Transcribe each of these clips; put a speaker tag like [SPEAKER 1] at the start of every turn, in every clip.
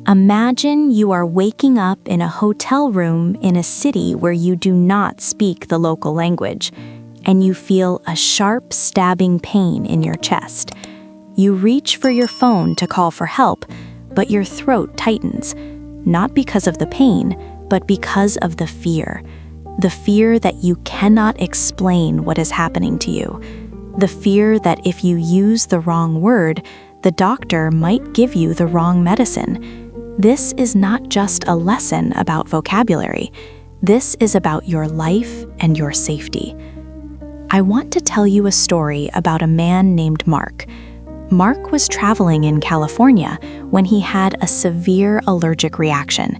[SPEAKER 1] Imagine you are waking up in a hotel room in a city where you do not speak the local language, and you feel a sharp, stabbing pain in your chest. You reach for your phone to call for help, but your throat tightens, not because of the pain, but because of the fear. The fear that you cannot explain what is happening to you. The fear that if you use the wrong word, the doctor might give you the wrong medicine. This is not just a lesson about vocabulary. This is about your life and your safety. I want to tell you a story about a man named Mark. Mark was traveling in California when he had a severe allergic reaction.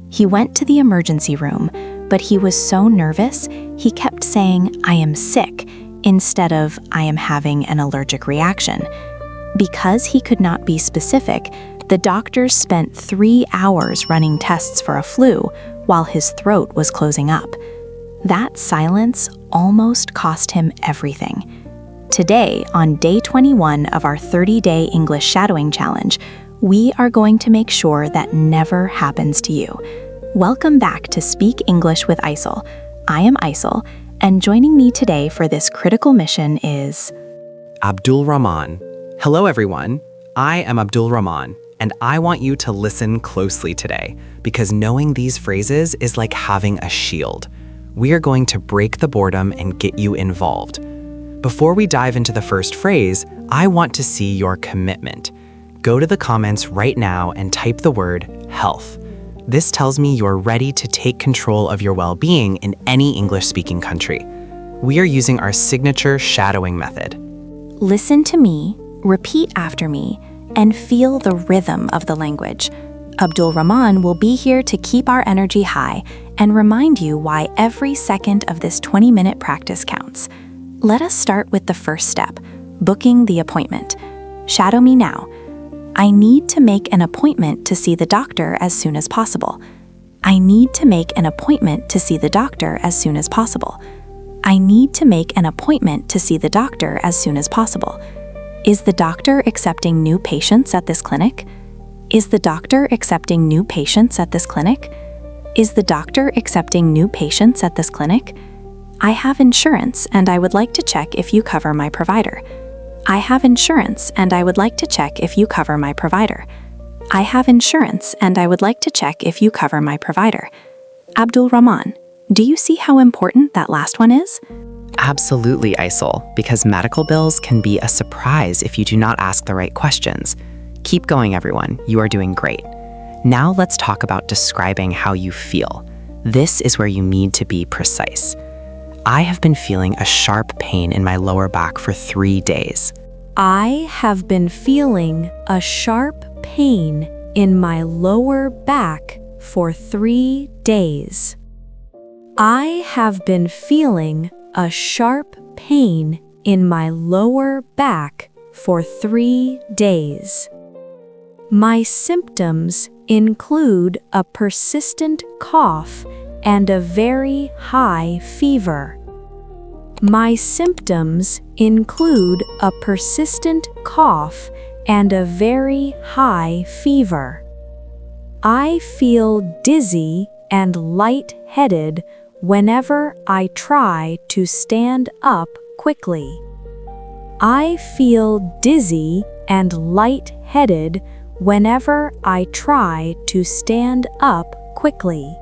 [SPEAKER 1] He went to the emergency room, but he was so nervous, he kept saying, "I am sick," instead of, "I am having an allergic reaction." Because he could not be specific, the doctors spent 3 hours running tests for a flu while his throat was closing up. That silence almost cost him everything. Today, on day 21 of our 30-day English shadowing challenge, we are going to make sure that never happens to you. Welcome back to Speak English with Aisell. I am Aisell, and joining me today for this critical mission is
[SPEAKER 2] Abdul Rahman. Hello, everyone. I am Abdul Rahman, and I want you to listen closely today, because knowing these phrases is like having a shield. We are going to break the boredom and get you involved. Before we dive into the first phrase, I want to see your commitment. Go to the comments right now and type the word health. This tells me you're ready to take control of your well-being in any English-speaking country. We are using our signature shadowing method.
[SPEAKER 1] listen to me, repeat after me, and feel the rhythm of the language. Abdul Rahman will be here to keep our energy high and remind you why every second of this 20-minute practice counts. Let us start with the first step, booking the appointment. Shadow me now. I need to make an appointment to see the doctor as soon as possible. I need to make an appointment to see the doctor as soon as possible. I need to make an appointment to see the doctor as soon as possible. Is the doctor accepting new patients at this clinic? Is the doctor accepting new patients at this clinic? Is the doctor accepting new patients at this clinic? I have insurance and I would like to check if you cover my provider. I have insurance and I would like to check if you cover my provider. I have insurance and I would like to check if you cover my provider. Abdul Rahman, do you see how important that last one is?
[SPEAKER 2] Absolutely, Aisell, because medical bills can be a surprise if you do not ask the right questions. Keep going, everyone. You are doing great. Now let's talk about describing how you feel. This is where you need to be precise. I have been feeling a sharp pain in my lower back for 3 days.
[SPEAKER 1] I have been feeling a sharp pain in my lower back for 3 days. I have been feeling a sharp pain in my lower back for 3 days. My symptoms include a persistent cough and a very high fever. My symptoms include a persistent cough and a very high fever. I feel dizzy and lightheaded whenever I try to stand up quickly. I feel dizzy and lightheaded whenever I try to stand up quickly.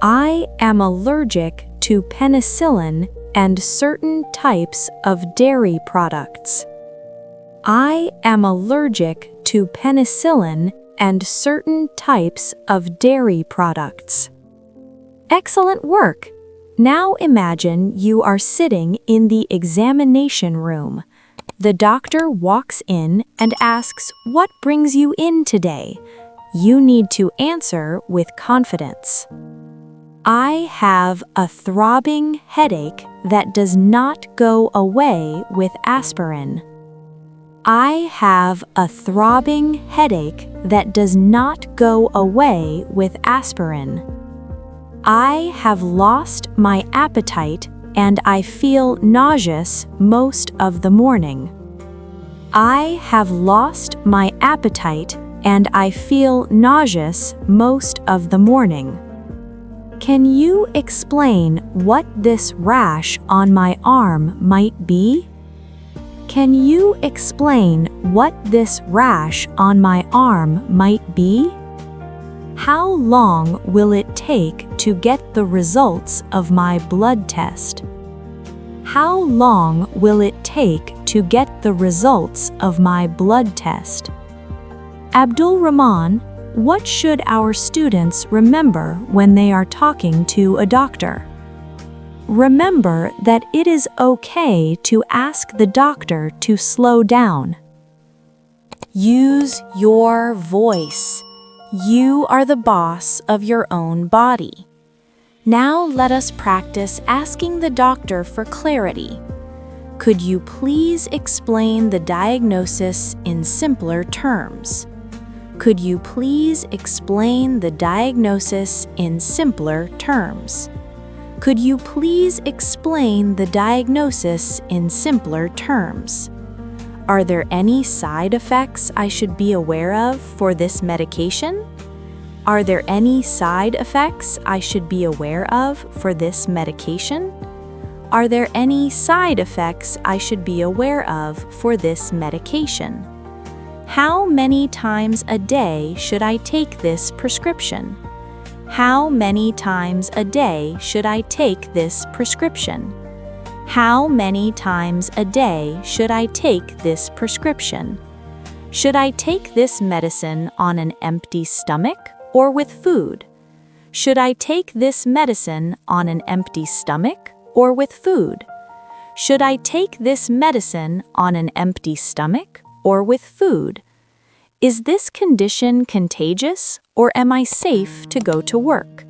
[SPEAKER 1] I am allergic to penicillin and certain types of dairy products. I am allergic to penicillin and certain types of dairy products. Excellent work! Now imagine you are sitting in the examination room. The doctor walks in and asks, "What brings you in today?" You need to answer with confidence. I have a throbbing headache that does not go away with aspirin. I have a throbbing headache that does not go away with aspirin. I have lost my appetite and I feel nauseous most of the morning. I have lost my appetite and I feel nauseous most of the morning. Can you explain what this rash on my arm might be? Can you explain what this rash on my arm might be? How long will it take to get the results of my blood test? How long will it take to get the results of my blood test? Abdul Rahman, what should our students remember when they are talking to a doctor? Remember that it is okay to ask the doctor to slow down. Use your voice. You are the boss of your own body. Now let us practice asking the doctor for clarity. Could you please explain the diagnosis in simpler terms? Could you please explain the diagnosis in simpler terms? Could you please explain the diagnosis in simpler terms? Are there any side effects I should be aware of for this medication? Are there any side effects I should be aware of for this medication? Are there any side effects I should be aware of for this medication? How many times a day should I take this prescription? How many times a day should I take this prescription? How many times a day should I take this prescription? Should I take this medicine on an empty stomach or with food? Should I take this medicine on an empty stomach or with food? Should I take this medicine on an empty stomach or with food? Is this condition contagious, or am I safe to go to work?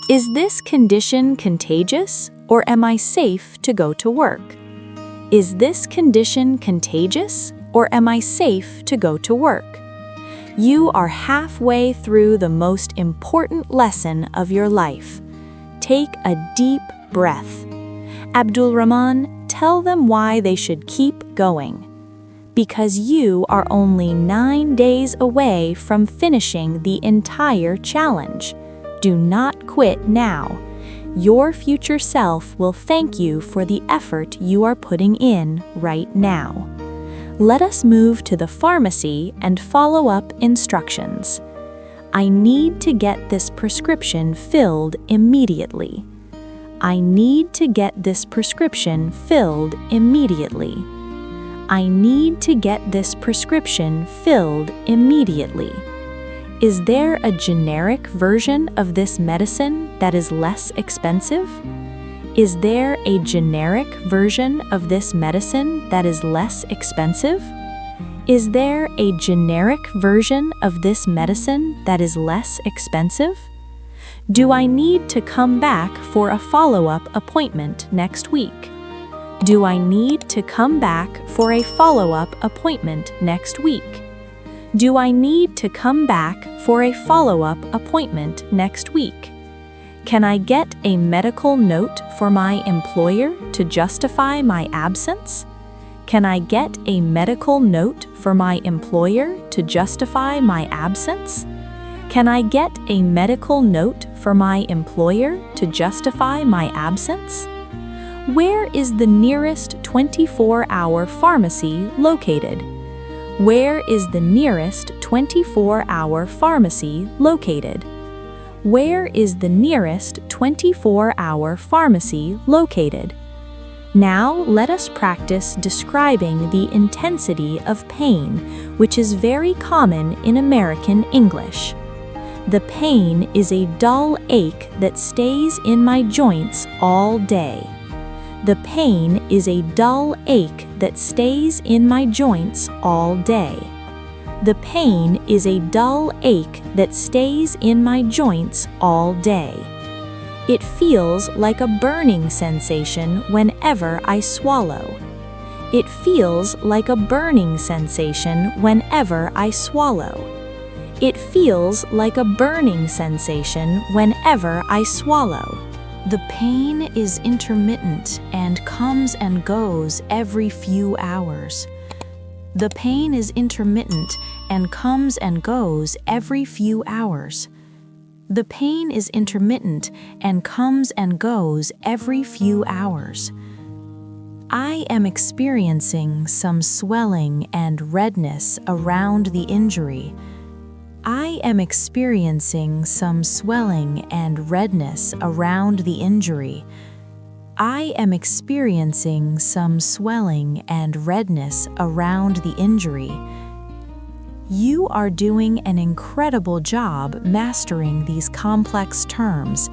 [SPEAKER 1] Is this condition contagious, or am I safe to go to work? Is this condition contagious, or am I safe to go to work? You are halfway through the most important lesson of your life. Take a deep breath. Abdul Rahman, tell them why they should keep going. Because you are only 9 days away from finishing the entire challenge. Do not quit now. Your future self will thank you for the effort you are putting in right now. Let us move to the pharmacy and follow up instructions. I need to get this prescription filled immediately. I need to get this prescription filled immediately. I need to get this prescription filled immediately. Is there a generic version of this medicine that is less expensive? Is there a generic version of this medicine that is less expensive? Is there a generic version of this medicine that is less expensive? Do I need to come back for a follow-up appointment next week? Do I need to come back for a follow-up appointment next week? Do I need to come back for a follow-up appointment next week? Can I get a medical note for my employer to justify my absence? Can I get a medical note for my employer to justify my absence? Can I get a medical note for my employer to justify my absence? Where is the nearest 24-hour pharmacy located? Where is the nearest 24-hour pharmacy located? Where is the nearest 24-hour pharmacy located? Now let us practice describing the intensity of pain, which is very common in American English. The pain is a dull ache that stays in my joints all day. The pain is a dull ache that stays in my joints all day. The pain is a dull ache that stays in my joints all day. It feels like a burning sensation whenever I swallow. It feels like a burning sensation whenever I swallow. It feels like a burning sensation whenever I swallow. The pain is intermittent and comes and goes every few hours. The pain is intermittent and comes and goes every few hours. The pain is intermittent and comes and goes every few hours. I am experiencing some swelling and redness around the injury. I am experiencing some swelling and redness around the injury. I am experiencing some swelling and redness around the injury. You are doing an incredible job mastering these complex terms.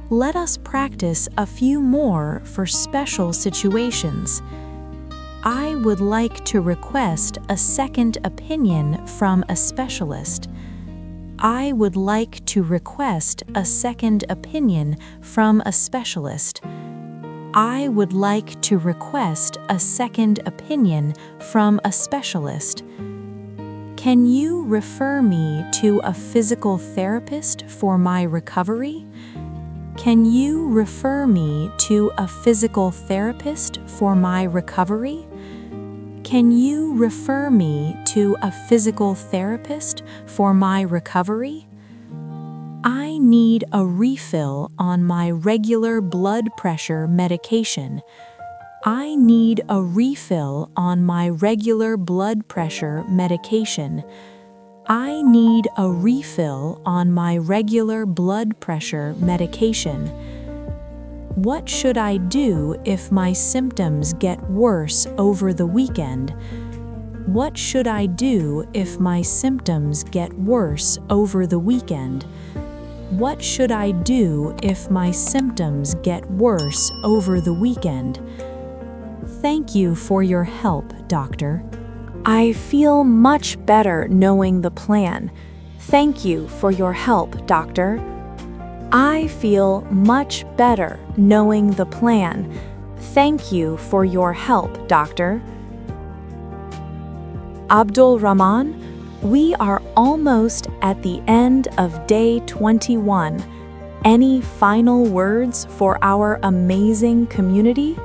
[SPEAKER 1] Let us practice a few more for special situations. I would like to request a second opinion from a specialist. I would like to request a second opinion from a specialist. I would like to request a second opinion from a specialist. Can you refer me to a physical therapist for my recovery? Can you refer me to a physical therapist for my recovery? Can you refer me to a physical therapist for my recovery? I need a refill on my regular blood pressure medication. I need a refill on my regular blood pressure medication. I need a refill on my regular blood pressure medication. What should I do if my symptoms get worse over the weekend? What should I do if my symptoms get worse over the weekend? What should I do if my symptoms get worse over the weekend? Thank you for your help, doctor. I feel much better knowing the plan. Thank you for your help, doctor. I feel much better knowing the plan. Thank you for your help, doctor. Abdul Rahman, we are almost at the end of day 21. Any final words for our amazing community?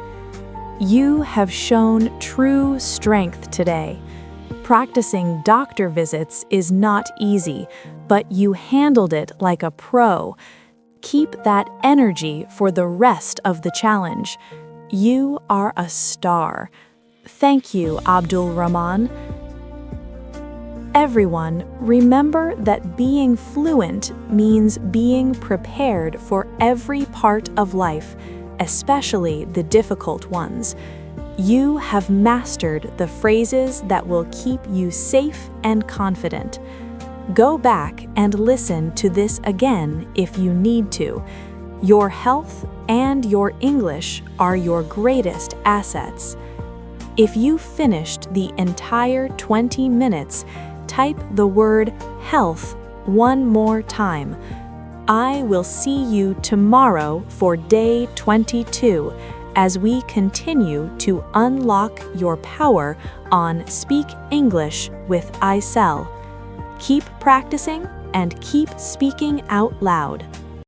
[SPEAKER 1] You have shown true strength today. Practicing doctor visits is not easy, but you handled it like a pro. Keep that energy for the rest of the challenge. You are a star. Thank you, Abdul Rahman. Everyone, remember that being fluent means being prepared for every part of life, especially the difficult ones. You have mastered the phrases that will keep you safe and confident. Go back and listen to this again if you need to. Your health and your English are your greatest assets. If you finished the entire 20 minutes, type the word health one more time. I will see you tomorrow for day 22 as we continue to unlock your power on Speak English with Aisell. Keep practicing and keep speaking out loud.